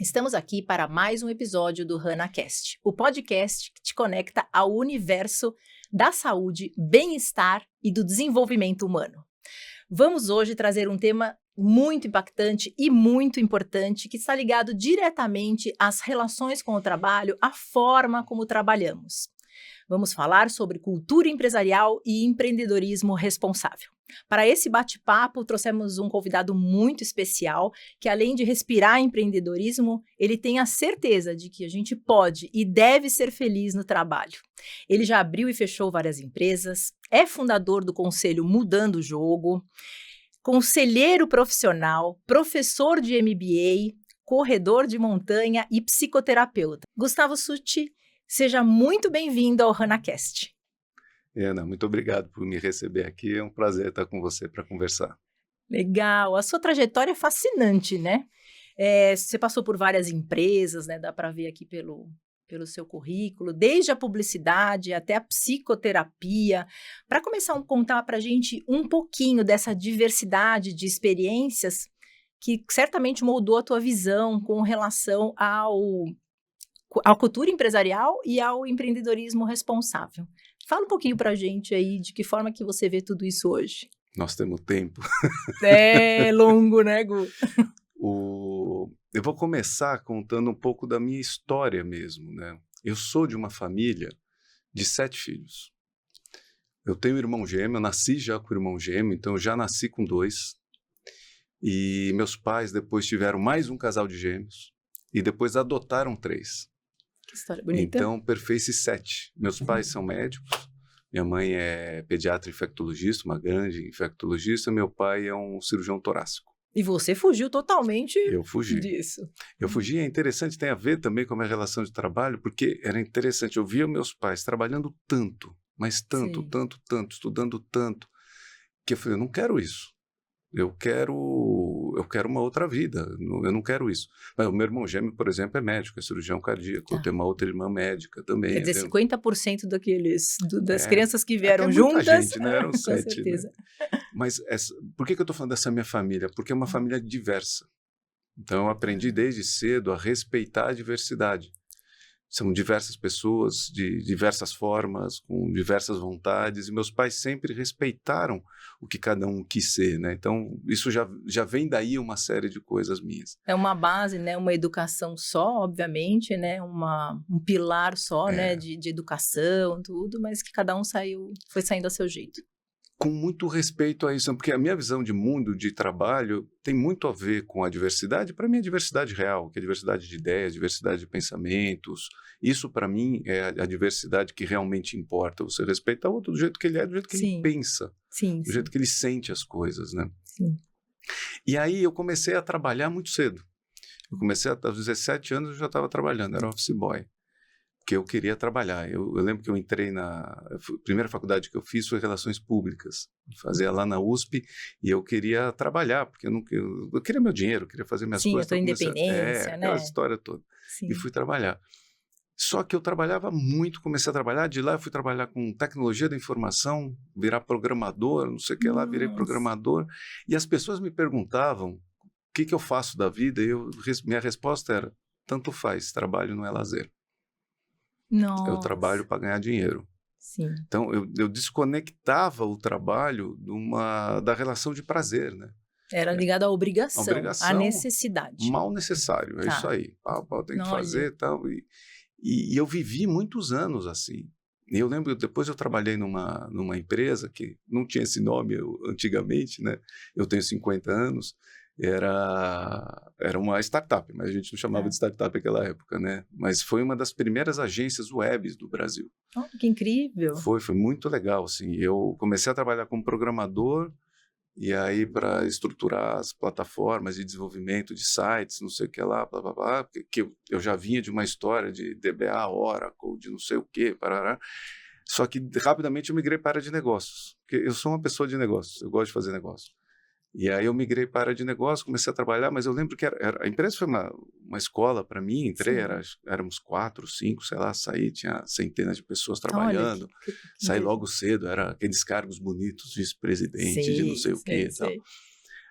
Estamos aqui para mais um episódio do HanaCast, o podcast que te conecta ao universo da saúde, bem-estar e do desenvolvimento humano. Vamos hoje trazer um tema muito impactante e muito importante que está ligado diretamente às relações com o trabalho, à forma como trabalhamos. Vamos falar sobre cultura empresarial e empreendedorismo responsável. Para esse bate-papo, trouxemos um convidado muito especial que, além de respirar empreendedorismo, ele tem a certeza de que a gente pode e deve ser feliz no trabalho. Ele já abriu e fechou várias empresas, é fundador do Conselho Mudando o Jogo, conselheiro profissional, professor de MBA, corredor de montanha e psicoterapeuta. Gustavo Sutti, seja muito bem-vindo ao HanaCast. Ana, muito obrigado por me receber aqui. É um prazer estar com você para conversar. Legal. A sua trajetória é fascinante, né? Você passou por várias empresas, né? Dá para ver aqui pelo seu currículo, desde a publicidade até a psicoterapia. Para começar a contar para a gente um pouquinho dessa diversidade de experiências que certamente moldou a tua visão com relação à cultura empresarial e ao empreendedorismo responsável. Fala um pouquinho para a gente aí de que forma que você vê tudo isso hoje. Nós temos tempo. É longo, né, Gu? Eu vou começar contando um pouco da minha história mesmo, né? Eu sou de uma família de 7 filhos. Eu tenho um irmão gêmeo, eu nasci já com irmão gêmeo, então eu já nasci com 2. E meus pais depois tiveram mais um casal de gêmeos e depois adotaram 3. Que história bonita. Então, fez-se 7. Meus pais são médicos, minha mãe é pediatra infectologista, uma grande infectologista, meu pai é um cirurgião torácico. E você fugiu totalmente Eu fugi. disso. Eu fugi, é interessante, tem a ver também com a minha relação de trabalho, porque era interessante, eu via meus pais trabalhando tanto, mas tanto, Sim. tanto, estudando tanto, que eu falei, eu não quero isso. Eu quero uma outra vida, eu não quero isso. Mas o meu irmão gêmeo, por exemplo, é médico, é cirurgião cardíaco, eu tenho uma outra irmã médica também. Quer dizer, 50% das crianças que É vieram muita juntas. gente, né? Eram 7, com certeza. Né? Mas por que eu estou falando dessa minha família? Porque é uma família diversa. Então eu aprendi desde cedo a respeitar a diversidade. São diversas pessoas, de diversas formas, com diversas vontades, e meus pais sempre respeitaram o que cada um quis ser, né? Então, isso já vem daí uma série de coisas minhas. É uma base, né? Uma educação só, obviamente, né? Um pilar só, né? De educação, tudo, mas que cada um foi saindo a seu jeito. Com muito respeito a isso, porque a minha visão de mundo, de trabalho, tem muito a ver com a diversidade. Para mim, a diversidade real, que é a diversidade de ideias, diversidade de pensamentos. Isso, para mim, é a diversidade que realmente importa. Você respeita o outro do jeito que ele é, do jeito que ele pensa, do jeito que ele sente as coisas, né? Sim. E aí eu comecei a trabalhar muito cedo. Eu comecei aos 17 anos, eu já estava trabalhando, era office boy. Que eu queria trabalhar. Eu lembro que eu entrei a primeira faculdade que eu fiz foi Relações Públicas. Fazia lá na USP e eu queria trabalhar, porque eu queria meu dinheiro, queria fazer minhas coisas. Sim, a tua independência, né? Aquela história toda. Sim. E fui trabalhar. Só que eu trabalhava muito, comecei a trabalhar, de lá eu fui trabalhar com tecnologia da informação, virar programador, não sei o que lá, virei programador. E as pessoas me perguntavam o que eu faço da vida, e minha resposta era, tanto faz, trabalho não é lazer. Nossa. Eu trabalho para ganhar dinheiro. Sim. Então, eu desconectava o trabalho da relação de prazer, né? Era ligado à obrigação, à necessidade. Mal necessário, é isso aí. Tem que fazer e tal. E eu vivi muitos anos assim. E eu lembro, depois eu trabalhei numa empresa que não tinha esse nome antigamente, né? Eu tenho 50 anos. Era uma startup, mas a gente não chamava de startup naquela época, né? Mas foi uma das primeiras agências webs do Brasil. Oh, que incrível! Foi muito legal, assim. Eu comecei a trabalhar como programador e aí para estruturar as plataformas de desenvolvimento de sites, não sei o que lá, blá, blá, blá, que eu já vinha de uma história de DBA, Oracle, de não sei o que, parará. Só que rapidamente eu migrei para a área de negócios, porque eu sou uma pessoa de negócios, eu gosto de fazer negócio. E aí eu migrei para a área de negócio, comecei a trabalhar, mas eu lembro que a empresa foi uma escola para mim, entrei, éramos 4, 5, sei lá, saí, tinha centenas de pessoas trabalhando, saí logo cedo, era aqueles cargos bonitos, vice-presidente, de não sei o quê e tal.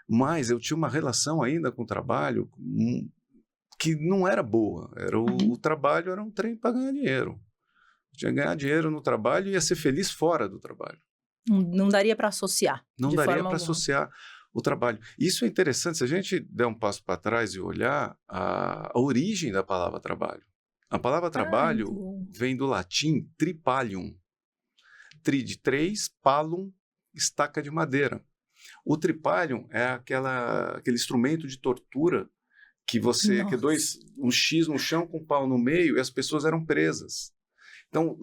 Mas eu tinha uma relação ainda com o trabalho que não era boa. O trabalho era um trem para ganhar dinheiro. Tinha que ganhar dinheiro no trabalho e ia ser feliz fora do trabalho. Não daria para associar. Não de daria forma para alguma. associar o trabalho. Isso é interessante, se a gente der um passo para trás e olhar a origem da palavra trabalho. A palavra trabalho vem do latim tripalium. Tri de 3, palum, estaca de madeira. O tripalium é aquele instrumento de tortura que um X no chão com um pau no meio e as pessoas eram presas. Então,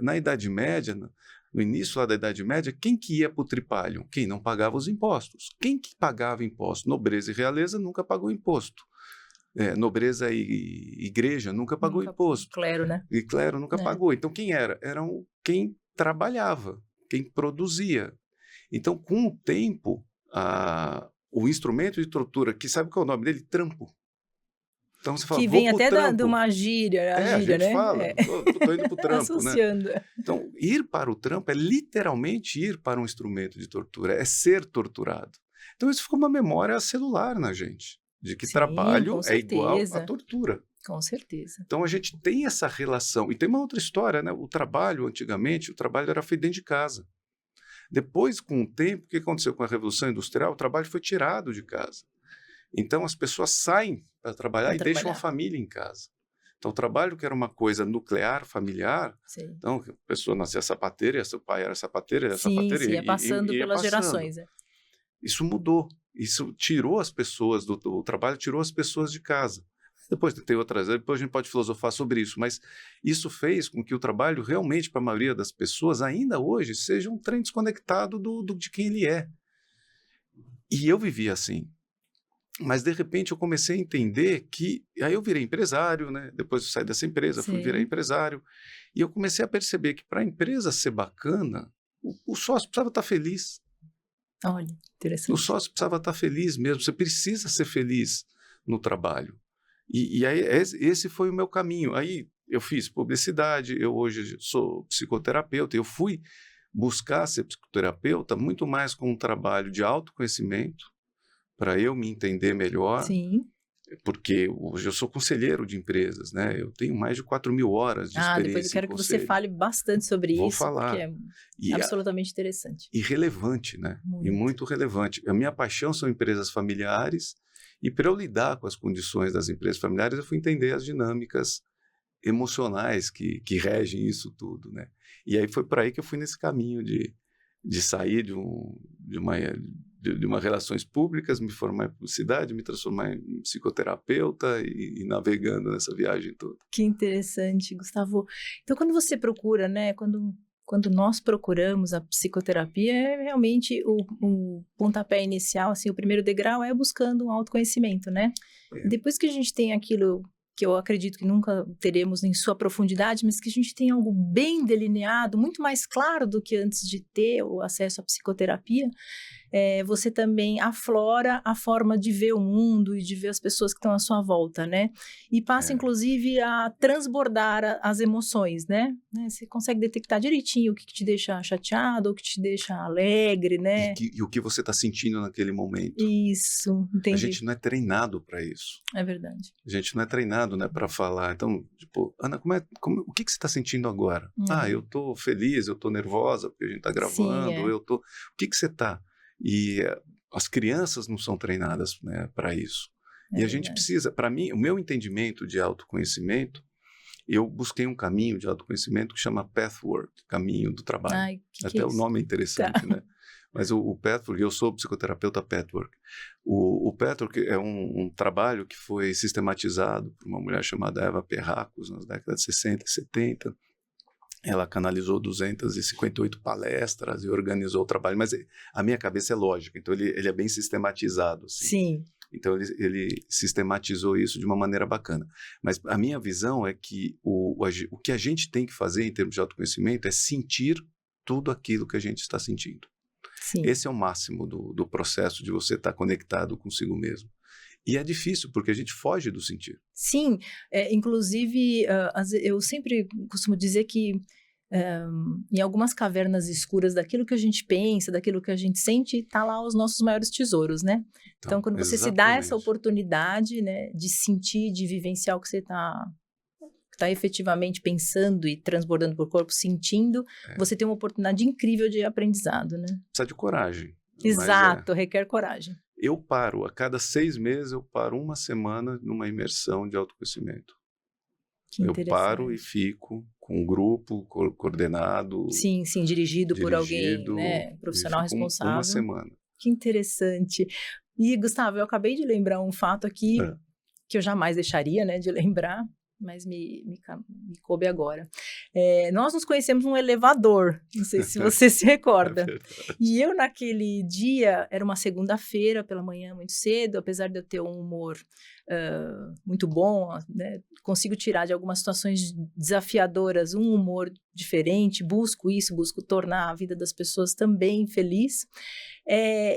na Idade Média, no início lá da Idade Média, quem que ia para o tripalium? Quem não pagava os impostos. Quem que pagava imposto? Nobreza e realeza nunca pagou imposto. Nobreza e igreja nunca pagou imposto. Clero, né? E clero nunca pagou. Então, quem era? Eram quem trabalhava, quem produzia. Então, com o tempo, o instrumento de tortura, que sabe qual é o nome dele? Trampo. Então, você fala, que vem até de uma gíria, a gente né? fala, tô indo pro trampo, associando. Né? Então, ir para o trampo é literalmente ir para um instrumento de tortura, é ser torturado. Então, isso ficou uma memória celular na gente, de que trabalho é igual a tortura. Com certeza. Então, a gente tem essa relação. E tem uma outra história, né? O trabalho, antigamente, o trabalho era feito dentro de casa. Depois, com o tempo, o que aconteceu com a Revolução Industrial? O trabalho foi tirado de casa. Então, as pessoas saem para trabalhar deixam a família em casa. Então, o trabalho que era uma coisa nuclear, familiar, então, a pessoa nascia sapateira, e seu pai era sapateiro, era sapateira. Sim, ia passando pelas gerações. Isso mudou. Isso tirou as pessoas do trabalho, tirou as pessoas de casa. Depois tem outras, depois a gente pode filosofar sobre isso, mas isso fez com que o trabalho realmente, para a maioria das pessoas, ainda hoje, seja um trem desconectado de quem ele é. E eu vivia assim. Mas, de repente, eu comecei a entender que... Aí eu virei empresário, né? Depois eu saí dessa empresa, fui virar empresário. E eu comecei a perceber que, para a empresa ser bacana, o sócio precisava estar feliz. Olha, interessante. O sócio precisava estar feliz mesmo. Você precisa ser feliz no trabalho. E aí, esse foi o meu caminho. Aí eu fiz publicidade, eu hoje sou psicoterapeuta. Eu fui buscar ser psicoterapeuta muito mais com um trabalho de autoconhecimento, para eu me entender melhor. Sim. Porque hoje eu sou conselheiro de empresas, né? Eu tenho mais de 4.000 horas de experiência. Depois eu quero que você fale bastante sobre Vou isso, falar. Porque é absolutamente interessante. E relevante, né? E muito relevante. A minha paixão são empresas familiares, e para eu lidar com as condições das empresas familiares, eu fui entender as dinâmicas emocionais que regem isso tudo, né? E aí foi por aí que eu fui nesse caminho de sair de uma relações públicas, me formar em publicidade, me transformar em psicoterapeuta e navegando nessa viagem toda. Que interessante, Gustavo. Então, quando você procura, né, quando nós procuramos a psicoterapia, é realmente o pontapé inicial, assim, o primeiro degrau é buscando um autoconhecimento, né? Depois que a gente tem aquilo que eu acredito que nunca teremos em sua profundidade, mas que a gente tem algo bem delineado, muito mais claro do que antes de ter o acesso à psicoterapia, você também aflora a forma de ver o mundo e de ver as pessoas que estão à sua volta, né? E passa, inclusive, a transbordar as emoções, né? Você consegue detectar direitinho o que te deixa chateado, o que te deixa alegre, né? E o que você está sentindo naquele momento. Isso, entendi. A gente não é treinado para isso. É verdade. A gente não é treinado, né, para falar. Então, tipo, Ana, o que você está sentindo agora? Eu estou feliz, eu estou nervosa porque a gente está gravando, o que você está? E as crianças não são treinadas, né, para isso. E a gente precisa, para mim, o meu entendimento de autoconhecimento, eu busquei um caminho de autoconhecimento que chama Pathwork, caminho do trabalho. Até o nome é interessante, né? Mas o Pathwork, eu sou psicoterapeuta Pathwork. O Pathwork é um trabalho que foi sistematizado por uma mulher chamada Eva Perracos nas décadas de 60 e 70. Ela canalizou 258 palestras e organizou o trabalho, mas a minha cabeça é lógica, então ele é bem sistematizado. Assim. Sim. Então ele sistematizou isso de uma maneira bacana. Mas a minha visão é que o que a gente tem que fazer em termos de autoconhecimento é sentir tudo aquilo que a gente está sentindo. Sim. Esse é o máximo do processo de você estar conectado consigo mesmo. E é difícil, porque a gente foge do sentir. Sim, inclusive, eu sempre costumo dizer que em algumas cavernas escuras daquilo que a gente pensa, daquilo que a gente sente, tá lá os nossos maiores tesouros, né? Então, quando você se dá essa oportunidade, né, de sentir, de vivenciar o que você está efetivamente pensando e transbordando por corpo, sentindo, você tem uma oportunidade incrível de aprendizado, né? Precisa de coragem. Exato, requer coragem. Eu paro, a cada 6 meses, eu paro uma semana numa imersão de autoconhecimento. Eu paro e fico com um grupo coordenado. Sim, dirigido por alguém, né, profissional responsável. Uma semana. Que interessante. E, Gustavo, eu acabei de lembrar um fato aqui que eu jamais deixaria, né, de lembrar, mas me coube agora. Nós nos conhecemos num elevador, não sei se você se recorda. E eu, naquele dia, era uma segunda-feira pela manhã, muito cedo, apesar de eu ter um humor muito bom, né, consigo tirar de algumas situações desafiadoras um humor diferente, busco tornar a vida das pessoas também feliz.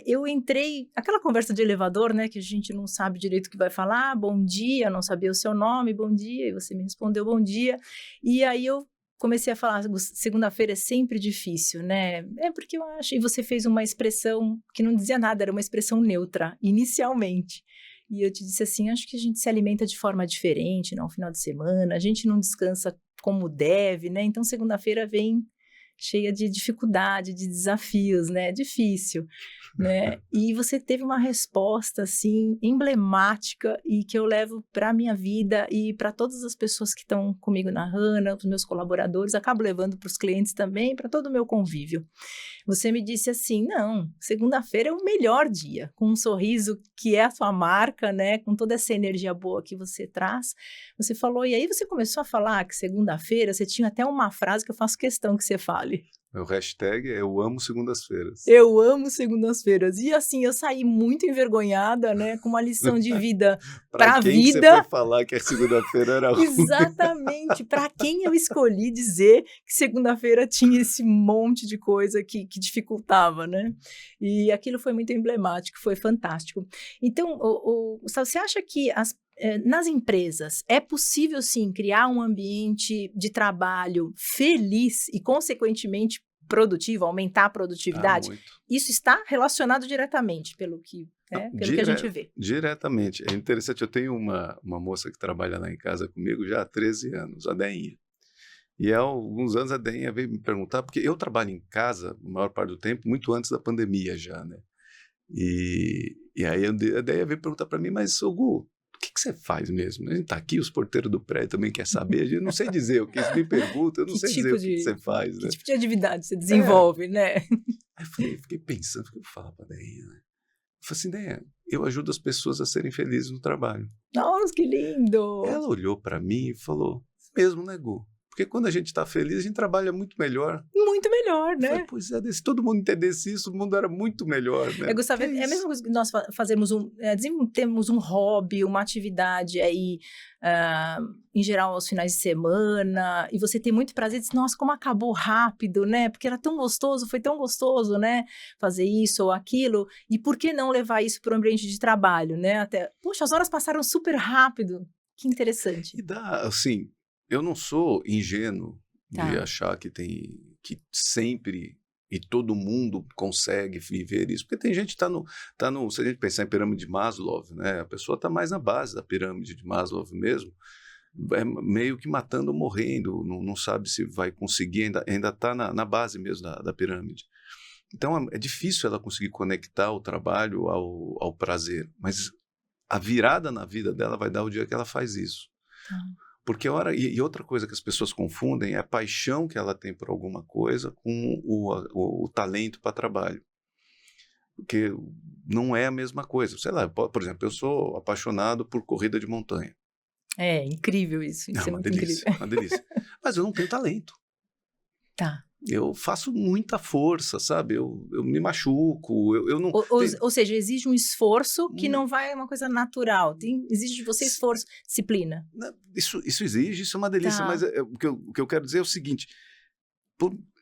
Eu entrei, aquela conversa de elevador, né, que a gente não sabe direito o que vai falar, bom dia, não sabia o seu nome, bom dia, e você me respondeu bom dia, e aí eu comecei a falar, segunda-feira é sempre difícil, né, porque eu acho, e você fez uma expressão que não dizia nada, era uma expressão neutra, inicialmente, e eu te disse assim, acho que a gente se alimenta de forma diferente no final de semana, a gente não descansa como deve, né, então segunda-feira vem cheia de dificuldade, de desafios, né? Difícil, né? E você teve uma resposta, assim, emblemática e que eu levo para a minha vida e para todas as pessoas que estão comigo na Hana, os meus colaboradores, acabo levando para os clientes também, para todo o meu convívio. Você me disse assim, não, segunda-feira é o melhor dia, com um sorriso que é a sua marca, né? Com toda essa energia boa que você traz. Você falou, e aí você começou a falar que segunda-feira, você tinha até uma frase que eu faço questão que você fale. O hashtag é eu amo segundas-feiras. Eu amo segundas-feiras. E assim, eu saí muito envergonhada, né? Com uma lição de vida para a vida. Pra quem você foi falar que a segunda-feira era ruim? Exatamente. Para quem eu escolhi dizer que segunda-feira tinha esse monte de coisa que dificultava, né? E aquilo foi muito emblemático, foi fantástico. Então, Gustavo, você acha que nas empresas é possível, sim, criar um ambiente de trabalho feliz e, consequentemente, produtivo, aumentar a produtividade? Muito. Isso está relacionado diretamente, pelo que a gente vê. Diretamente. É interessante, eu tenho uma moça que trabalha lá em casa comigo já há 13 anos, a Deinha. E há alguns anos a Deinha veio me perguntar, porque eu trabalho em casa, a maior parte do tempo, muito antes da pandemia já, né? E aí a Deinha veio perguntar para mim, mas, Gu, o que você faz mesmo? A gente tá aqui, os porteiros do prédio também querem saber. Eu não sei dizer o que eles me perguntam, eu não sei dizer o que você faz. Que tipo de atividade você desenvolve, né? Aí eu fiquei pensando, o que eu vou falar pra Deinha, né? Eu falei assim, Deinha, eu ajudo as pessoas a serem felizes no trabalho. Nossa, que lindo! Ela olhou pra mim e falou, mesmo, né, Gu? Porque quando a gente está feliz, a gente trabalha muito melhor. Muito melhor, né? Falei, pois é, se todo mundo entendesse isso, o mundo era muito melhor, né? Gustavo, é a mesma coisa que nós fazemos temos um hobby, uma atividade aí, em geral, aos finais de semana, e você tem muito prazer e diz, nossa, como acabou rápido, né? Porque era tão gostoso, foi tão gostoso, né? Fazer isso ou aquilo, e por que não levar isso para o ambiente de trabalho, né? Poxa, as horas passaram super rápido, que interessante. E dá, assim... Eu não sou ingênuo de achar que sempre e todo mundo consegue viver isso, porque tem gente que está no, se a gente pensar em pirâmide de Maslow, né, a pessoa está mais na base da pirâmide de Maslow mesmo, meio que matando ou morrendo, não sabe se vai conseguir, ainda está na base mesmo da pirâmide. Então é difícil ela conseguir conectar o trabalho ao prazer, mas a virada na vida dela vai dar o dia que ela faz isso. Porque outra coisa que as pessoas confundem é a paixão que ela tem por alguma coisa com o talento para trabalho. Porque não é a mesma coisa. Sei lá, por exemplo, eu sou apaixonado por corrida de montanha. É incrível isso. Isso é uma muito delícia, incrível. uma delícia. Mas eu não tenho talento. Tá. Eu faço muita força, sabe? Eu me machuco, eu não... Ou seja, exige um esforço que não vai uma coisa natural. Exige de você esforço, disciplina. Isso exige, isso é uma delícia, mas o que eu quero dizer é o seguinte,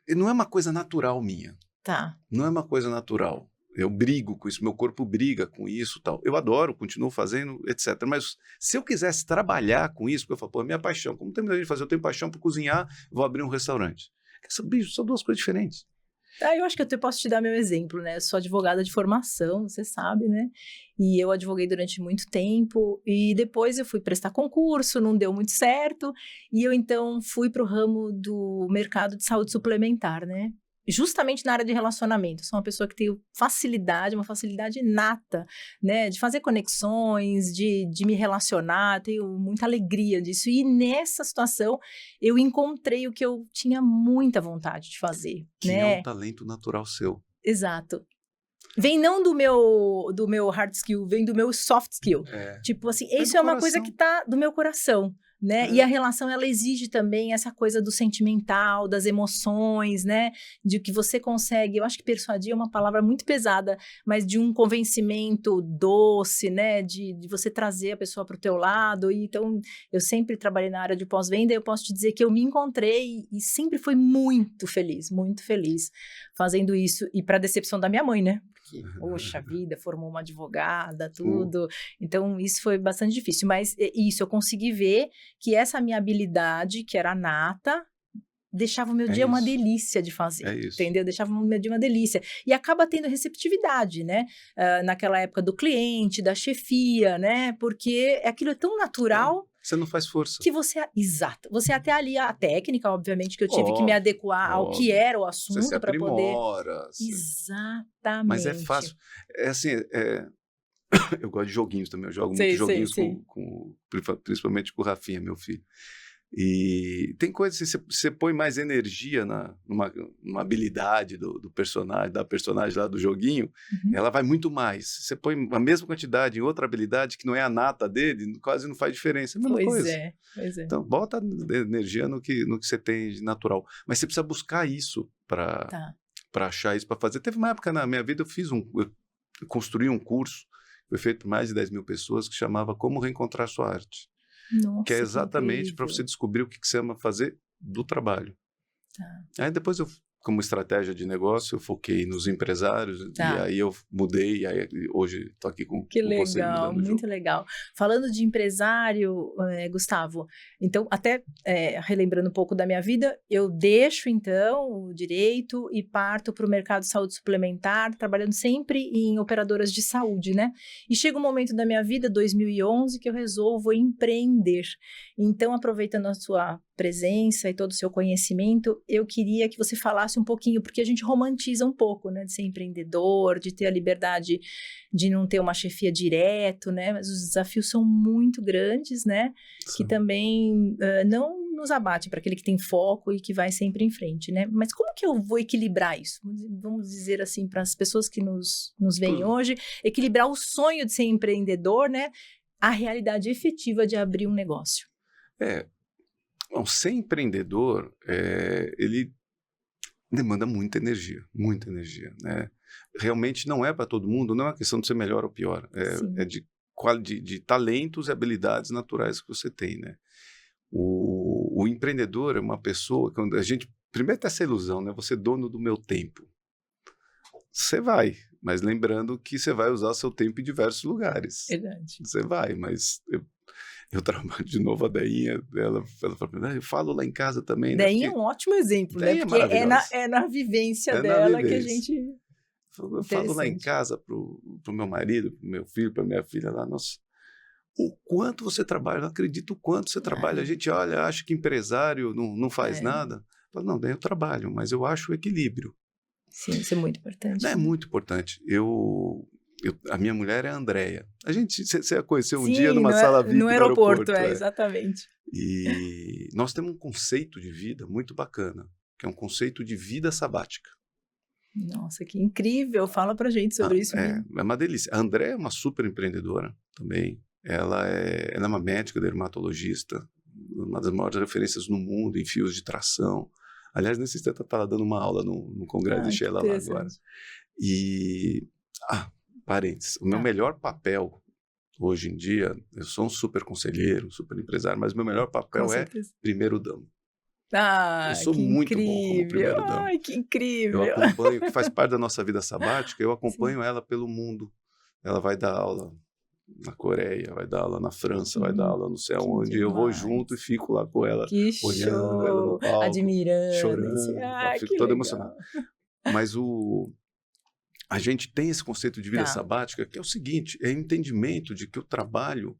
não é uma coisa natural minha. Tá. Não é uma coisa natural. Eu brigo com isso, meu corpo briga com isso, tal. Eu adoro, continuo fazendo, etc. Mas se eu quisesse trabalhar com isso, porque eu falo, pô, é minha paixão. Como tem muita gente fazer, eu tenho paixão por cozinhar, vou abrir um restaurante. Bicho, são duas coisas diferentes. Eu acho que eu posso te dar meu exemplo, né? Eu sou advogada de formação, você sabe, né? E eu advoguei durante muito tempo e depois eu fui prestar concurso, não deu muito certo e eu então fui para o ramo do mercado de saúde suplementar, né? Justamente na área de relacionamento. Eu sou uma pessoa que tem facilidade, uma facilidade inata, né? De fazer conexões, de me relacionar, tenho muita alegria disso. E nessa situação, eu encontrei o que eu tinha muita vontade de fazer, Que né? é um talento natural seu. Exato. Vem não do meu hard skill, vem do meu soft skill. Tipo assim, isso é uma coisa que tá do meu coração, né? E a relação, ela exige também essa coisa do sentimental, das emoções, né? De que você consegue, eu acho que persuadir é uma palavra muito pesada, mas de um convencimento doce, né? De você trazer a pessoa para o teu lado. E, então, eu sempre trabalhei na área de pós-venda e eu posso te dizer que eu me encontrei e sempre fui muito feliz fazendo isso. E para decepção da minha mãe, né? Porque, poxa vida, formou uma advogada, tudo. Então, isso foi bastante difícil. Mas isso, eu consegui ver que essa minha habilidade, que era nata, deixava o meu dia uma delícia de fazer, entendeu? Deixava o meu dia uma delícia. E acaba tendo receptividade, né? Naquela época do cliente, da chefia, né? Porque aquilo é tão natural... Você não faz força. Que exato. Você até ali, a técnica, obviamente, que eu tive que me adequar ao que era o assunto para poder... Exatamente. Mas é fácil. É assim, eu gosto de joguinhos também, eu jogo muitos joguinhos principalmente com o Rafinha, meu filho. E tem coisas assim, você põe mais energia numa habilidade do personagem, da personagem lá do joguinho, ela vai muito mais. Você põe a mesma quantidade em outra habilidade que não é a nata dele, quase não faz diferença. É a mesma coisa. Pois é. Então, bota energia no que você tem de natural. Mas você precisa buscar isso para achar isso para fazer. Teve uma época na minha vida, eu construí um curso, foi feito por mais de 10 mil pessoas, que chamava Como Reencontrar Sua Arte. Nossa, que é exatamente para você descobrir o que você ama fazer do trabalho. Aí depois como estratégia de negócio, eu foquei nos empresários, e aí eu mudei, e aí hoje estou aqui com você. Que legal, muito legal. Falando de empresário, Gustavo, então, até relembrando um pouco da minha vida, eu deixo, então, o direito e parto para o mercado de saúde suplementar, trabalhando sempre em operadoras de saúde, né? E chega um momento da minha vida, 2011, que eu resolvo empreender. Então, aproveitando a sua presença e todo o seu conhecimento, eu queria que você falasse um pouquinho, porque a gente romantiza um pouco, né, de ser empreendedor, de ter a liberdade de não ter uma chefia direto, né, mas os desafios são muito grandes, né, que também não nos abate para aquele que tem foco e que vai sempre em frente, né, mas como que eu vou equilibrar isso? Vamos dizer assim, para as pessoas que nos veem hoje, equilibrar o sonho de ser empreendedor, né, a realidade efetiva de abrir um negócio. Bom, ser empreendedor, ele demanda muita energia, né? Realmente não é para todo mundo, não é uma questão de ser melhor ou pior, é de talentos e habilidades naturais que você tem, né? O empreendedor é uma pessoa, quando a gente, primeiro tem essa ilusão, né? Você é dono do meu tempo. Você vai, mas lembrando que você vai usar seu tempo em diversos lugares. Verdade. Você vai, mas... Eu trabalho de novo a Deinha, ela fala, eu falo lá em casa também. Deinha é um ótimo exemplo, né? Porque é na vivência dela que a gente... Eu falo lá em casa pro meu marido, pro meu filho, pra minha filha lá, nossa, o quanto você trabalha, eu não acredito o quanto você trabalha. A gente olha, acha que empresário não faz nada. Eu falo, não, eu trabalho, mas eu acho o equilíbrio. Sim, isso é muito importante. É muito importante. A minha mulher é a Andréia. Você a conheceu um dia numa sala VIP no aeroporto. Exatamente. E nós temos um conceito de vida muito bacana, que é um conceito de vida sabática. Nossa, que incrível! Fala pra gente sobre isso. É uma delícia. A Andréia é uma super empreendedora também. Ela é uma médica dermatologista, uma das maiores referências no mundo em fios de tração. Aliás, nesse instante ela está dando uma aula no Congresso de Sheila lá agora. E... parênteses, o meu melhor papel hoje em dia, eu sou um super conselheiro, super empresário, mas o meu melhor papel é primeiro-damo. Eu sou muito bom como primeiro-damo. Ai, que incrível! Eu acompanho, que faz parte da nossa vida sabática, eu acompanho ela pelo mundo. Ela vai dar aula na Coreia, vai dar aula na França, vai dar aula não sei aonde. Eu vou junto e fico lá com ela, Que olhando ela no show! palco, Admirando. chorando, fico que todo legal. emocionado. Mas a gente tem esse conceito de vida Tá. sabática, que é o seguinte, é o entendimento de que o trabalho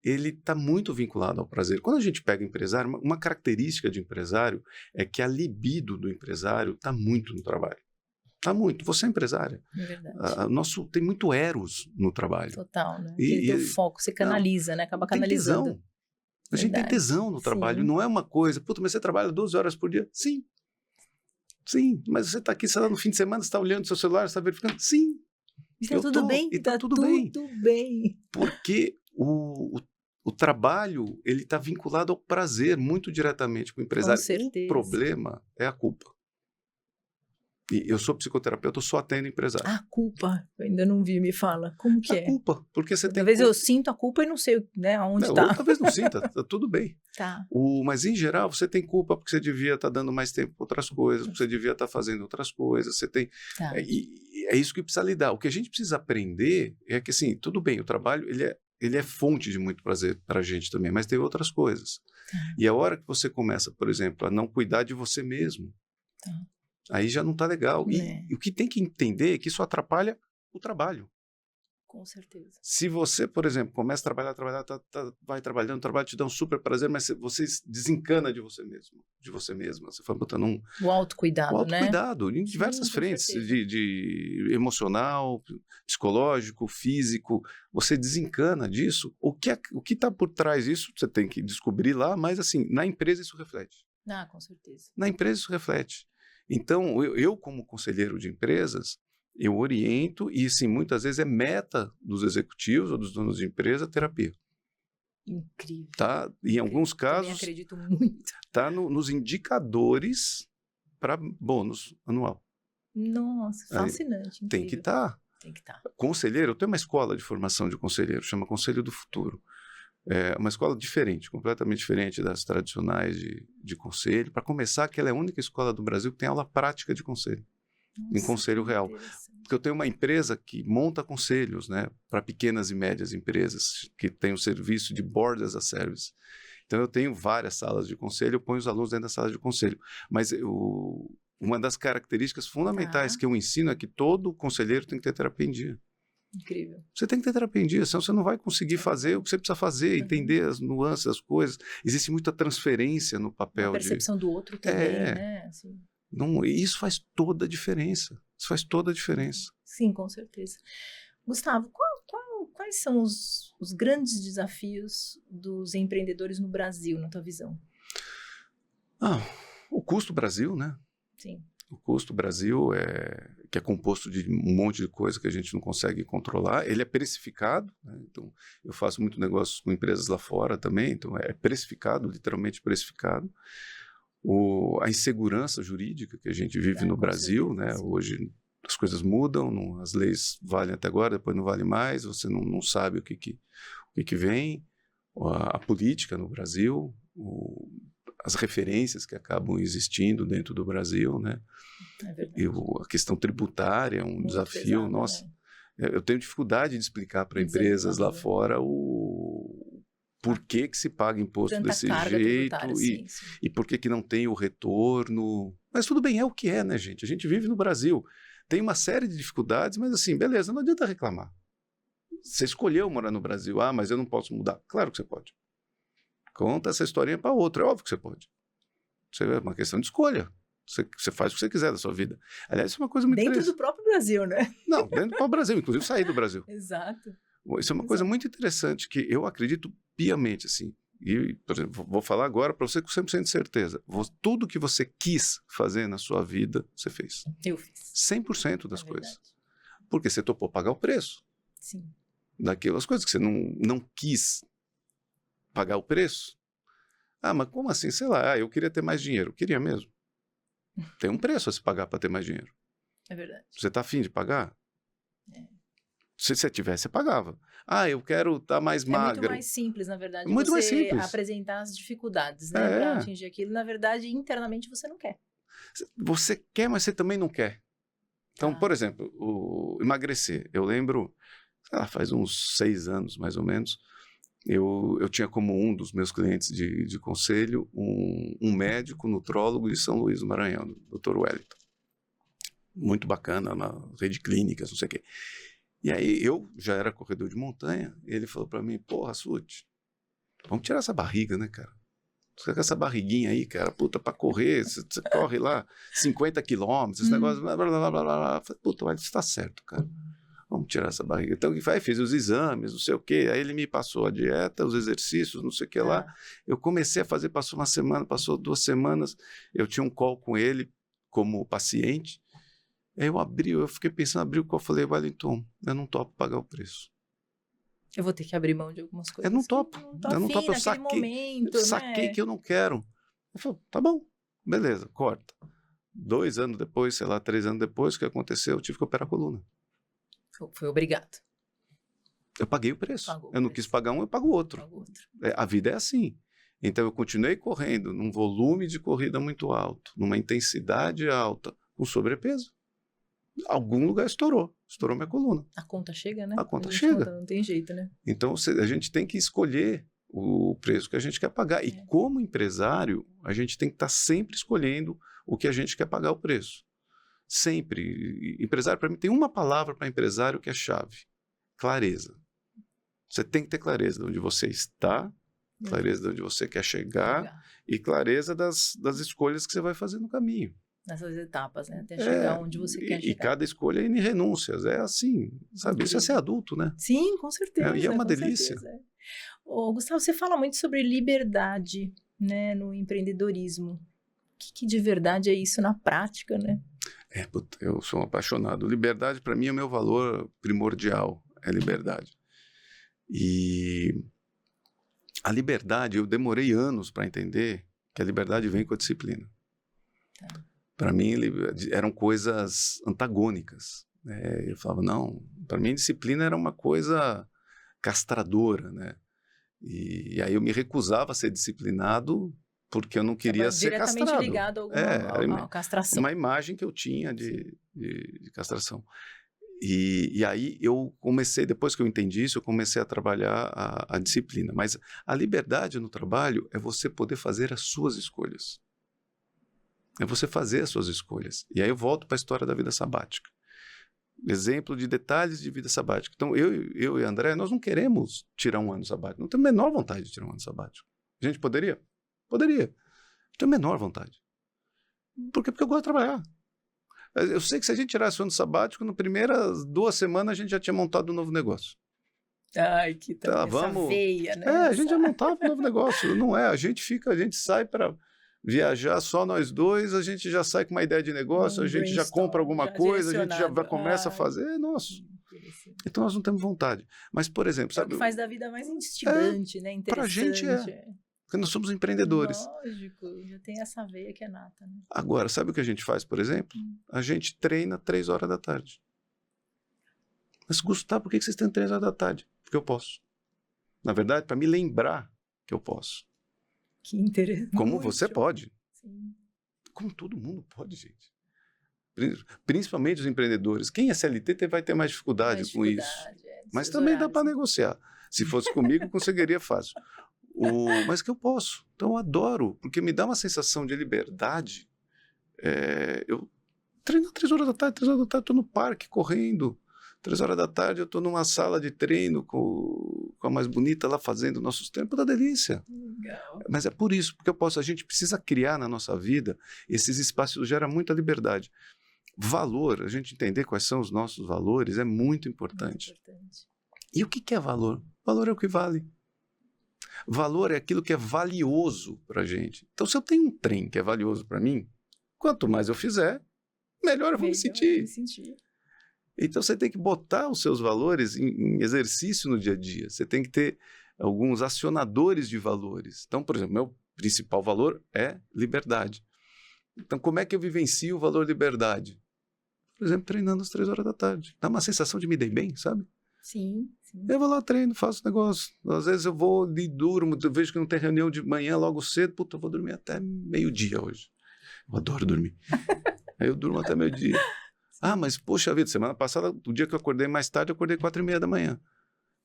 ele está muito vinculado ao prazer. Quando a gente pega empresário, uma característica de empresário é que a libido do empresário está muito no trabalho. Está muito. Você é empresária. É verdade. Tem muito eros no trabalho. Total, né? E o foco, você canaliza, né? Acaba Tem canalizando. tesão. A gente tem tesão no trabalho. Sim. Não é uma coisa, puta, mas você trabalha 12 horas por dia? Sim. Sim, mas você está aqui, sei lá, no fim de semana, você está olhando o seu celular, você está verificando? Sim. E tá tudo bem? E tá tudo bem. Porque o trabalho, ele está vinculado ao prazer muito diretamente com o empresário. Com certeza. O problema é a culpa. E eu sou psicoterapeuta, eu só atendo empresário. A culpa, eu ainda não vi, me fala. Como que A é? culpa, porque você tem... Talvez eu sinto a culpa e não sei, né, aonde tá. Ou talvez não sinta, tá tudo bem. Tá. Mas, em geral, você tem culpa porque você devia estar dando mais tempo para outras coisas, porque você devia estar fazendo outras coisas, você tem... Tá. É isso que precisa lidar. O que a gente precisa aprender é que, assim, tudo bem, o trabalho, ele é fonte de muito prazer para a gente também, mas tem outras coisas. Tá. E a hora que você começa, por exemplo, a não cuidar de você mesmo, Tá. aí já não está legal. É. E o que tem que entender é que isso atrapalha o trabalho. Com certeza. Se você, por exemplo, começa a trabalhar, vai trabalhando, o trabalho te dá um super prazer, mas você desencana de você mesmo, de você mesma. Você vai botando O autocuidado, o autocuidado, né? em diversas Sim, com frentes, certeza. de emocional, psicológico, físico. Você desencana disso. O que está por trás disso, você tem que descobrir lá, mas assim, na empresa isso reflete. Ah, com certeza. Na empresa isso reflete. Então, eu como conselheiro de empresas, eu oriento e, sim, muitas vezes é meta dos executivos ou dos donos de empresa terapia. Incrível. Tá? Em alguns Também casos, acredito muito. está nos indicadores para bônus anual. Nossa, Aí, fascinante. Incrível. tem que estar. Tem que estar. Conselheiro, eu tenho uma escola de formação de conselheiro, chama Conselho do Futuro. É uma escola diferente, completamente diferente das tradicionais de conselho. Para começar, que ela é a única escola do Brasil que tem aula prática de conselho. Em conselho real. Porque eu tenho uma empresa que monta conselhos, né, para pequenas e médias empresas que tem o serviço de Board as a Service. Então, eu tenho várias salas de conselho, eu ponho os alunos dentro da sala de conselho. Mas uma das características fundamentais que eu ensino é que todo conselheiro tem que ter terapia em dia. Incrível. Você tem que ter terapia em dia, senão você não vai conseguir fazer o que você precisa fazer, entender as nuances, as coisas. Existe muita transferência no papel. A percepção do outro também, né? Assim. Não, e isso faz toda a diferença. Isso faz toda a diferença. Sim, com certeza. Gustavo, quais são os grandes desafios dos empreendedores no Brasil, na tua visão? O custo Brasil, né? Sim. O custo Brasil que é composto de um monte de coisa que a gente não consegue controlar. Ele é precificado, né? Então, eu faço muito negócio com empresas lá fora também, então é precificado, literalmente precificado. A insegurança jurídica que a gente vive no Brasil, né? Hoje as coisas mudam, as leis valem até agora, depois não valem mais, você não sabe o que vem, a política no Brasil, as referências que acabam existindo dentro do Brasil, né? É verdade. E a questão tributária é um Muito desafio, pesado, nossa. Né? Eu tenho dificuldade de explicar para empresas lá fora por que se paga imposto Tanta desse carga jeito sim. E por que não tem o retorno. Mas tudo bem, é o que é, né, gente? A gente vive no Brasil. Tem uma série de dificuldades, mas assim, beleza, não adianta reclamar. Você escolheu morar no Brasil, mas eu não posso mudar. Claro que você pode. Conta essa historinha para outro, é óbvio que você pode. É uma questão de escolha. Você faz o que você quiser da sua vida. Aliás, isso é uma coisa muito interessante. Dentro do próprio Brasil, né? Não, dentro do próprio Brasil, inclusive sair do Brasil. Exato. Isso é uma coisa muito interessante que eu acredito piamente, assim. E, por exemplo, vou falar agora para você com 100% de certeza. Tudo que você quis fazer na sua vida, você fez. Eu fiz. 100% das coisas. Porque você topou pagar o preço. Sim. Daquelas coisas que você não quis pagar o preço. Mas como assim? Sei lá, eu queria ter mais dinheiro. Queria mesmo. Tem um preço a se pagar para ter mais dinheiro. É verdade. Você está afim de pagar? Se você tivesse, você pagava. Eu quero estar mais magra. É muito mais simples, na verdade. Muito mais simples. Apresentar as dificuldades, né? Para atingir aquilo. Na verdade, internamente você não quer. Você quer, mas você também não quer. Então, por exemplo, emagrecer. Eu lembro, faz uns 6 anos, mais ou menos, eu tinha como um dos meus clientes de conselho um médico nutrólogo de São Luís do Maranhão, o Dr. Wellington. Muito bacana, na rede de clínicas, não sei o quê. E aí eu já era corredor de montanha, e ele falou para mim, porra, Suti, vamos tirar essa barriga, né, cara? Você fica com essa barriguinha aí, cara, puta, pra correr, você corre lá 50 quilômetros, esse negócio, blá, blá, blá, blá, blá. Falei, puta, mas isso tá certo, cara. Vamos tirar essa barriga. Então, o que faz? Fiz os exames, não sei o quê. Aí ele me passou a dieta, os exercícios, não sei o que lá. Eu comecei a fazer, passou uma semana, passou 2 semanas. Eu tinha um call com ele como paciente. Aí eu fiquei pensando, abri o call, falei, Wellington, eu não topo pagar o preço. Eu vou ter que abrir mão de algumas coisas. Eu não topo. Eu não topo, eu saquei que eu não quero. Eu falei, tá bom, beleza, corta. 2 anos depois, sei lá, 3 anos depois, o que aconteceu? Eu tive que operar a coluna. Foi obrigado. Eu paguei o preço. Eu não quis pagar um, eu pago o outro. A vida é assim. Então eu continuei correndo num volume de corrida muito alto, numa intensidade alta, com sobrepeso. Algum lugar estourou minha coluna. A conta chega, né? A conta chega. Não tem jeito, né? Então a gente tem que escolher o preço que a gente quer pagar. E como empresário, a gente tem que estar sempre escolhendo o que a gente quer pagar o preço. Sempre. Empresário, para mim, tem uma palavra para empresário que é chave: clareza. Você tem que ter clareza de onde você está, clareza de onde você quer chegar e clareza das escolhas que você vai fazer no caminho. Nessas etapas, né? Até chegar onde você quer chegar. E cada escolha é em renúncias. É assim, sabe? Isso é ser adulto, né? Sim, com certeza. E é uma delícia. Ô, Gustavo, você fala muito sobre liberdade, né, no empreendedorismo. O que de verdade é isso na prática, né? Eu sou um apaixonado. Liberdade, para mim, é o meu valor primordial. É liberdade. E a liberdade, eu demorei anos para entender que a liberdade vem com a disciplina. Tá. Para mim, eram coisas antagônicas. Né? Eu falava, não, para mim, disciplina era uma coisa castradora, né? E aí eu me recusava a ser disciplinado porque eu não queria ser castrado. Diretamente ligado a à castração. Uma imagem que eu tinha de castração. E aí eu comecei, depois que eu entendi isso, eu comecei a trabalhar a disciplina. Mas a liberdade no trabalho é você poder fazer as suas escolhas. É você fazer as suas escolhas. E aí eu volto para a história da vida sabática. Exemplo de detalhes de vida sabática. Então, eu e André, nós não queremos tirar um ano sabático. Não temos a menor vontade de tirar um ano sabático. A gente poderia? Poderia. Não tenho a menor vontade. Por quê? Porque eu gosto de trabalhar. Eu sei que se a gente tirasse o ano sabático, nas primeiras 2 semanas a gente já tinha montado um novo negócio. Ai, que tal essa veia, né? A gente já montava um novo negócio. Não é, a gente sai para viajar só nós dois, a gente já sai com uma ideia de negócio, a gente já compra alguma coisa, a gente já começa a fazer. Nossa. Então nós não temos vontade. Mas, por exemplo, sabe? É o que faz da vida mais instigante, né? Interessante. Pra gente porque nós somos empreendedores. Lógico, já tem essa veia que é nata, né? Agora, sabe o que a gente faz, por exemplo? A gente treina 3 horas da tarde. Mas, Gustavo, por que vocês têm 3 horas da tarde? Porque eu posso. Na verdade, para me lembrar que eu posso. Que interessante. Como você pode. Sim. Como todo mundo pode, gente. Principalmente os empreendedores. Quem é CLT vai ter mais dificuldade com isso. Mas também dá para negociar. Se fosse comigo, conseguiria fácil. Mas que eu posso. Então eu adoro, porque me dá uma sensação de liberdade. Eu treino 3 horas da tarde, estou no parque correndo. 3 horas da tarde eu estou numa sala de treino com a mais bonita lá fazendo nossos treinos. Da delícia. Legal. Mas é por isso, porque a gente precisa criar na nossa vida esses espaços, gera muita liberdade. Valor, a gente entender quais são os nossos valores é muito importante. E o que é valor? Valor é o que vale. Valor é aquilo que é valioso para a gente. Então, se eu tenho um trem que é valioso para mim, quanto mais eu fizer, melhor eu vou me sentir. Então, você tem que botar os seus valores em exercício no dia a dia. Você tem que ter alguns acionadores de valores. Então, por exemplo, meu principal valor é liberdade. Então, como é que eu vivencio o valor liberdade? Por exemplo, treinando às 3 horas da tarde. Dá uma sensação de me dei bem, sabe? Sim. Eu vou lá, treino, faço negócio. Às vezes eu vou e durmo, eu vejo que não tem reunião de manhã logo cedo, puta, eu vou dormir até meio-dia hoje. Eu adoro dormir. Aí eu durmo até meio-dia. Ah, mas poxa vida, semana passada, o dia que eu acordei mais tarde, eu acordei 4:30 da manhã.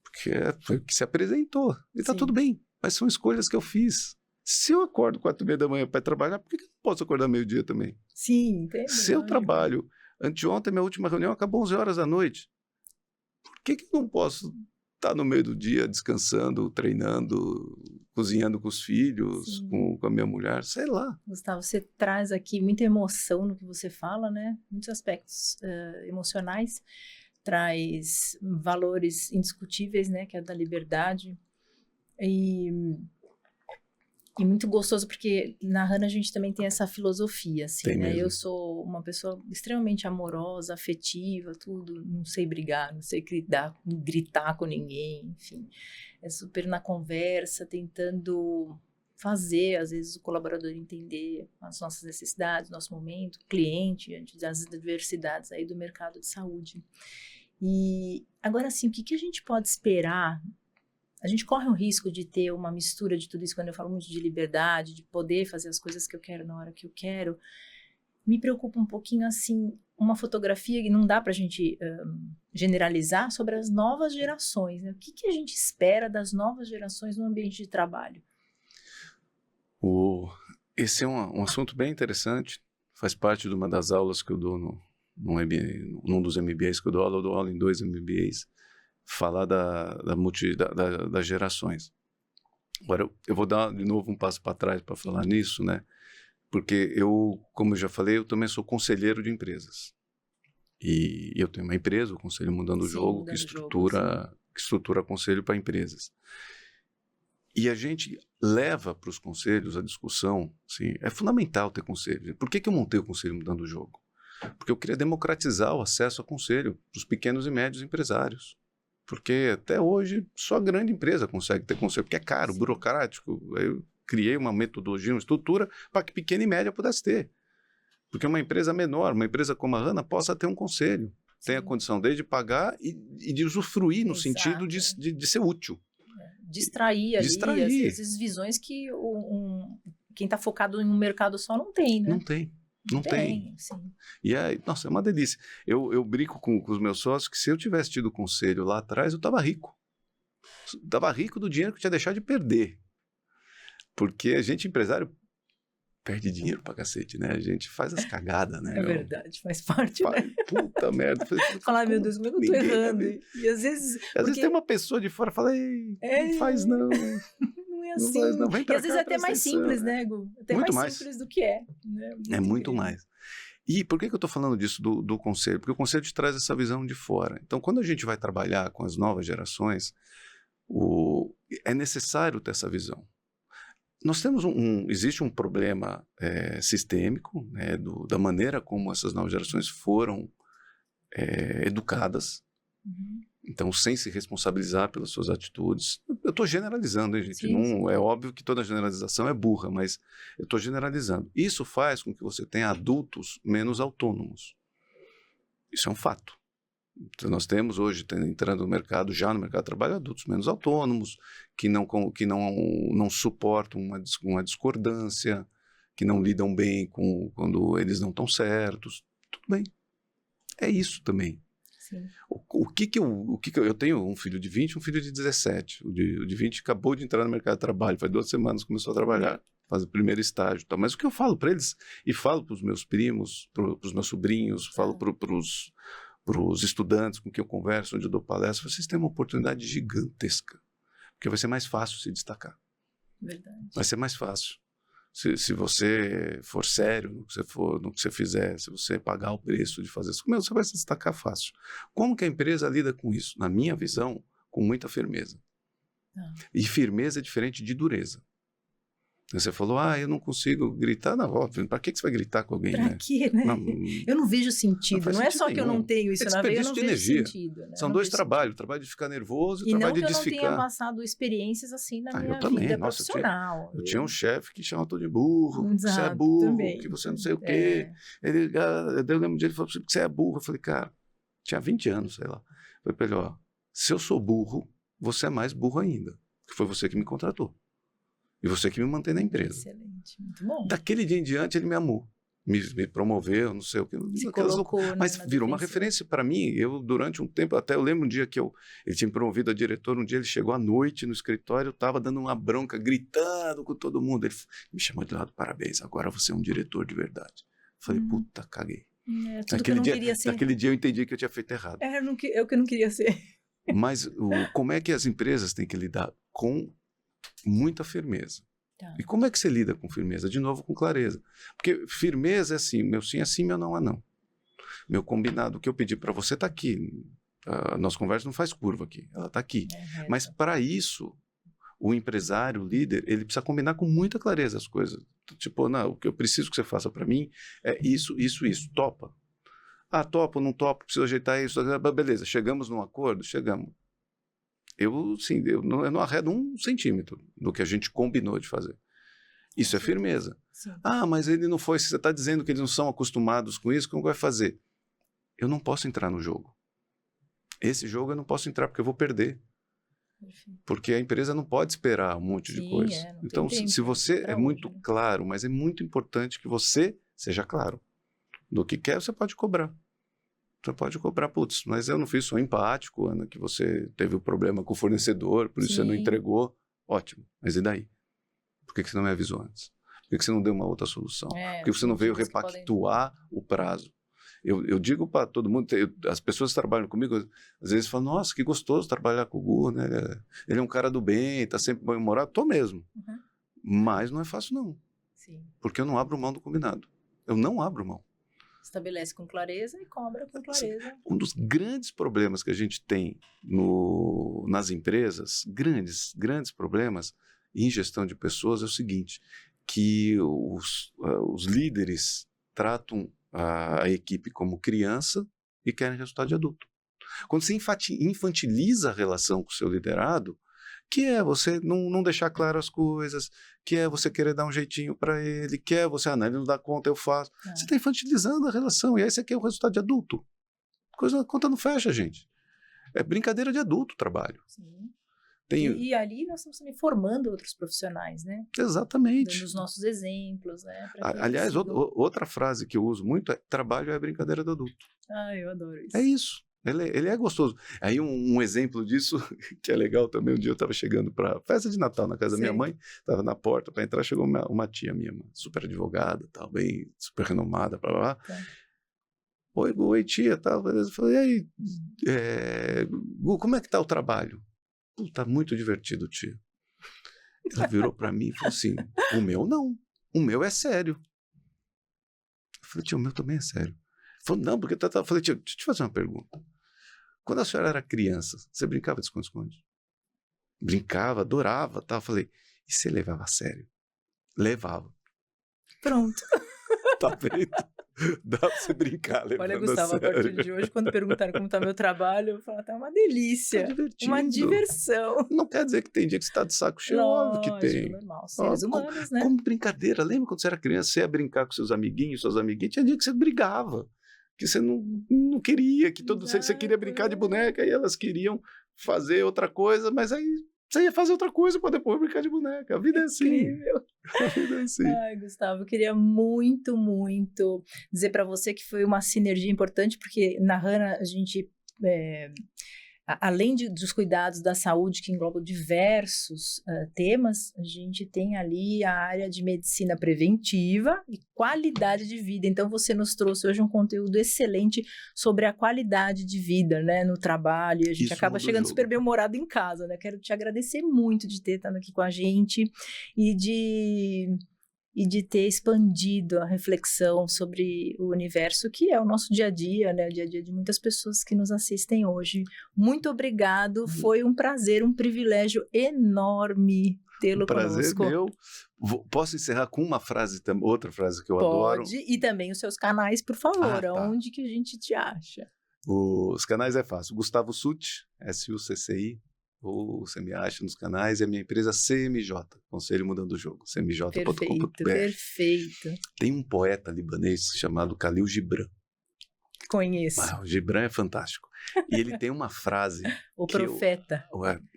Porque foi o que se apresentou. E tá tudo bem, mas são escolhas que eu fiz. Se eu acordo 4:30 da manhã para trabalhar, por que eu não posso acordar meio-dia também? Sim, entendo. Se eu trabalho, anteontem minha última reunião acabou 11 horas da noite. Por que eu não posso estar no meio do dia descansando, treinando, cozinhando com os filhos, com a minha mulher? Sei lá. Gustavo, você traz aqui muita emoção no que você fala, né? Muitos aspectos emocionais. Traz valores indiscutíveis, né? Que é da liberdade. E muito gostoso, porque na Hana a gente também tem essa filosofia, assim, Tem né? mesmo. Eu sou uma pessoa extremamente amorosa, afetiva, tudo. Não sei brigar, não sei gritar com ninguém, enfim. É super na conversa, tentando fazer, às vezes, o colaborador entender as nossas necessidades, nosso momento, o cliente, diante das adversidades aí do mercado de saúde. E agora, assim, o que a gente pode esperar? A gente corre o risco de ter uma mistura de tudo isso, quando eu falo muito de liberdade, de poder fazer as coisas que eu quero na hora que eu quero. Me preocupa um pouquinho, assim, uma fotografia, que não dá pra gente generalizar, sobre as novas gerações, né? O que a gente espera das novas gerações no ambiente de trabalho? Esse é um assunto bem interessante, faz parte de uma das aulas que eu dou num dos MBAs que eu dou aula em 2 MBAs, falar das gerações. Agora, eu vou dar de novo um passo para trás para falar nisso, né? Porque como eu já falei, eu também sou conselheiro de empresas. E eu tenho uma empresa, o Conselho Mudando o Jogo, que estrutura conselho para empresas. E a gente leva para os conselhos a discussão, assim, é fundamental ter conselho. Por que eu montei o Conselho Mudando o Jogo? Porque eu queria democratizar o acesso ao conselho para os pequenos e médios empresários. Porque até hoje só a grande empresa consegue ter conselho, porque é caro, burocrático. Eu criei uma metodologia, uma estrutura para que pequena e média pudesse ter. Porque uma empresa menor, uma empresa como a Hana, possa ter um conselho. Tem a condição de pagar e de usufruir no sentido de ser útil. Distrair ali, às vezes, visões que quem está focado em um mercado só não tem, né? Não tem. Sim. E aí, nossa, é uma delícia. Eu brinco com os meus sócios que se eu tivesse tido conselho lá atrás, eu estava rico. Estava rico do dinheiro que eu tinha deixado de perder. Porque a gente, empresário, perde dinheiro pra cacete, né? A gente faz as cagadas, né? É verdade, faz parte, né? Puta merda. Falar, meu Deus, como é que eu tô errando? E às vezes... Às vezes tem uma pessoa de fora que fala, ei, não faz não. Não é assim. Não vem pra e às vezes é até mais simples, né, Gu? Até muito mais simples do que é. Né? Muito mais. E por que eu tô falando disso do conselho? Porque o conselho te traz essa visão de fora. Então, quando a gente vai trabalhar com as novas gerações, é necessário ter essa visão. Nós temos existe um problema sistêmico, né, da maneira como essas novas gerações foram educadas, então sem se responsabilizar pelas suas atitudes. Eu estou generalizando, hein, gente? Não, é óbvio que toda generalização é burra, mas eu estou generalizando. Isso faz com que você tenha adultos menos autônomos. Isso é um fato. Então, nós temos hoje, entrando no mercado, já no mercado de trabalho, adultos menos autônomos, que não suportam uma discordância, que não lidam bem quando eles não estão certos. Tudo bem. É isso também. Sim. Eu tenho um filho de 20 e um filho de 17. O de 20 acabou de entrar no mercado de trabalho, faz 2 semanas que começou a trabalhar, faz o primeiro estágio. Tá? Mas o que eu falo para eles, e falo para os meus primos, para os meus sobrinhos, falo para os estudantes com quem eu converso, onde eu dou palestra, vocês têm uma oportunidade gigantesca, porque vai ser mais fácil se destacar. Verdade. Vai ser mais fácil. Se você for sério no que você fizer, se você pagar o preço de fazer isso, você vai se destacar fácil. Como que a empresa lida com isso? Na minha visão, com muita firmeza. E firmeza é diferente de dureza. Você falou, eu não consigo gritar. Não, óbvio, pra que você vai gritar com alguém, pra quê, né? Eu não vejo sentido. Não é só que eu não tenho isso na veia, eu não vejo sentido. Né? São 2 trabalhos, o trabalho de ficar nervoso e o trabalho de desficar. E não que eu não tenha passado experiências assim na minha também. vida profissional. Eu tinha um chefe que chamava todo de burro, que você é burro, também. Que você não sei o quê. Eu lembro de ele falou que você é burro. Eu falei, cara, tinha 20 anos, sei lá. Eu falei pra ele, se eu sou burro, você é mais burro ainda, porque foi você que me contratou. E você que me mantém na empresa. Excelente, muito bom. Daquele dia em diante, ele me amou. me promoveu, não sei o que. Se colocou mas na virou uma defensiva. referência para mim. Eu, durante um tempo, até eu lembro um dia que ele tinha me promovido a diretor, um dia ele chegou à noite no escritório, eu estava dando uma bronca, gritando com todo mundo. Ele me chamou de lado, parabéns, agora você é um diretor de verdade. Eu falei, puta, caguei. Tudo que eu não queria ser. Naquele dia eu entendi que eu tinha feito errado. Eu que não queria ser. Mas como é que as empresas têm que lidar? Com muita firmeza. Tá. E como é que você lida com firmeza? De novo, com clareza. Porque firmeza é assim, meu sim é sim, meu não é não. Meu combinado, o que eu pedi para você está aqui. A nossa conversa não faz curva aqui, ela está aqui. Mas para isso, o empresário, o líder, ele precisa combinar com muita clareza as coisas. Tipo, não, o que eu preciso que você faça para mim é isso, isso, isso. Topa. Ah, topo, não topo, preciso ajeitar isso. Beleza, chegamos num acordo? Chegamos. Eu não arredo 1 centímetro do que a gente combinou de fazer. Isso é firmeza. Sim. Ah, mas ele não foi. Você está dizendo que eles não são acostumados com isso, como vai fazer? Eu não posso entrar no jogo. Esse jogo eu não posso entrar porque eu vou perder. Perfeito. Porque a empresa não pode esperar um monte de coisa. Então, se você é muito claro, mas é muito importante que você seja claro. Do que quer, você pode cobrar. Você pode cobrar, putz, mas eu não fiz, sou empático, Ana, que você teve um problema com o fornecedor, por isso você não entregou. Ótimo, mas e daí? Por que você não me avisou antes? Por que você não deu uma outra solução? Por que você não veio repactuar o prazo? Eu digo para todo mundo, as pessoas que trabalham comigo, às vezes falam, nossa, que gostoso trabalhar com o Gu, né? Ele é um cara do bem, está sempre bem-humorado. Tô mesmo. Mas não é fácil, não. Sim. Porque eu não abro mão do combinado. Eu não abro mão. Estabelece com clareza e cobra com clareza. Um dos grandes problemas que a gente tem nas empresas, grandes problemas em gestão de pessoas é o seguinte, que os líderes tratam a equipe como criança e querem resultado de adulto. Quando você infantiliza a relação com o seu liderado, que é você não deixar claro as coisas, que é você querer dar um jeitinho para ele, que é você, não, ele não dá conta, eu faço. Você está infantilizando a relação, e aí você quer o resultado de adulto. A conta não fecha, gente. É brincadeira de adulto o trabalho. Sim. E ali nós estamos também formando outros profissionais, né? Exatamente. Dando os nossos exemplos, né? Aliás, outra frase que eu uso muito é trabalho é brincadeira do adulto. Ah, eu adoro isso. É isso. Ele é gostoso. Aí um exemplo disso, que é legal também, um dia eu estava chegando para festa de Natal na casa da minha mãe, estava na porta para entrar, chegou uma tia minha, super advogada, tal, bem super renomada, blá, blá, blá. Tá. Oi tia, tal, beleza. Eu falei, e aí, Gu, como é que tá o trabalho? Tá muito divertido, tia. Ela virou para mim e falou assim, o meu não, o meu é sério. Eu falei, tia, o meu também é sério. Falou, não, porque eu falei, tia, deixa eu te fazer uma pergunta. Quando a senhora era criança, você brincava de esconde-esconde? Brincava, adorava, tal. Eu falei, e você levava a sério? Levava. Pronto. Tá vendo? Dá pra você brincar levando Olha, Gustavo, a sério. a partir de hoje, quando perguntaram como tá meu trabalho, eu falo, tá uma delícia. Tá divertido. Uma diversão. Não quer dizer que tem dia que você tá de saco cheio, óbvio que tem. Normal, seres humanos, né? Como brincadeira. Lembra quando você era criança, você ia brincar com seus amiguinhos, suas amiguinhas, tinha dia que você brigava. Que você não queria, que você queria brincar de boneca e elas queriam fazer outra coisa, mas aí você ia fazer outra coisa para depois brincar de boneca. A vida é assim. Incrível. A vida é assim. Ai, Gustavo, eu queria muito, muito dizer para você que foi uma sinergia importante, porque na Hana a gente... além dos cuidados da saúde, que englobam diversos temas, a gente tem ali a área de medicina preventiva e qualidade de vida. Então, você nos trouxe hoje um conteúdo excelente sobre a qualidade de vida, né, no trabalho. E a gente Isso acaba chegando super bem-humorado em casa, né? Quero te agradecer muito de ter estado aqui com a gente e de ter expandido a reflexão sobre o universo, que é o nosso dia a dia, né? O dia a dia de muitas pessoas que nos assistem hoje. Muito obrigado, foi um prazer, um privilégio enorme tê-lo conosco. Prazer meu. Posso encerrar com uma frase, outra frase que eu adoro? Pode, e também os seus canais, por favor, tá. Onde que a gente te acha? Os canais é fácil, Gustavo Succi, SUCCI, ou você me acha nos canais, e a minha empresa CMJ, Conselho Mudando o Jogo, cmj.com.br. Perfeito. Tem um poeta libanês chamado Khalil Gibran, Conheço. O Gibran é fantástico. E ele tem uma frase... O Profeta.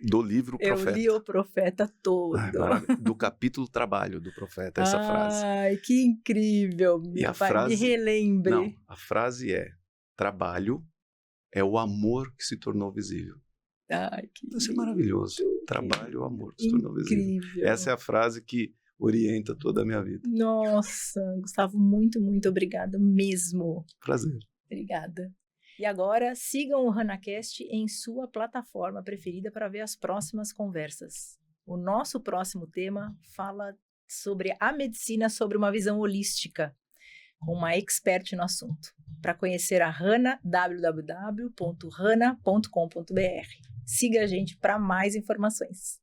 Do livro Profeta. Eu li o Profeta todo. Do capítulo Trabalho do Profeta, essa frase. Ai, que incrível. E a frase... Me relembre. Não, a frase é: trabalho é o amor que se tornou visível. Ai, que Isso é maravilhoso. Trabalho é o amor que se tornou visível. Essa é a frase que orienta toda a minha vida. Nossa, Gustavo, muito, muito obrigada mesmo. Prazer. Obrigada. E agora, sigam o RanaCast em sua plataforma preferida para ver as próximas conversas. O nosso próximo tema fala sobre a medicina sobre uma visão holística, com uma expert no assunto. Para conhecer a Rana, www.rana.com.br. Siga a gente para mais informações.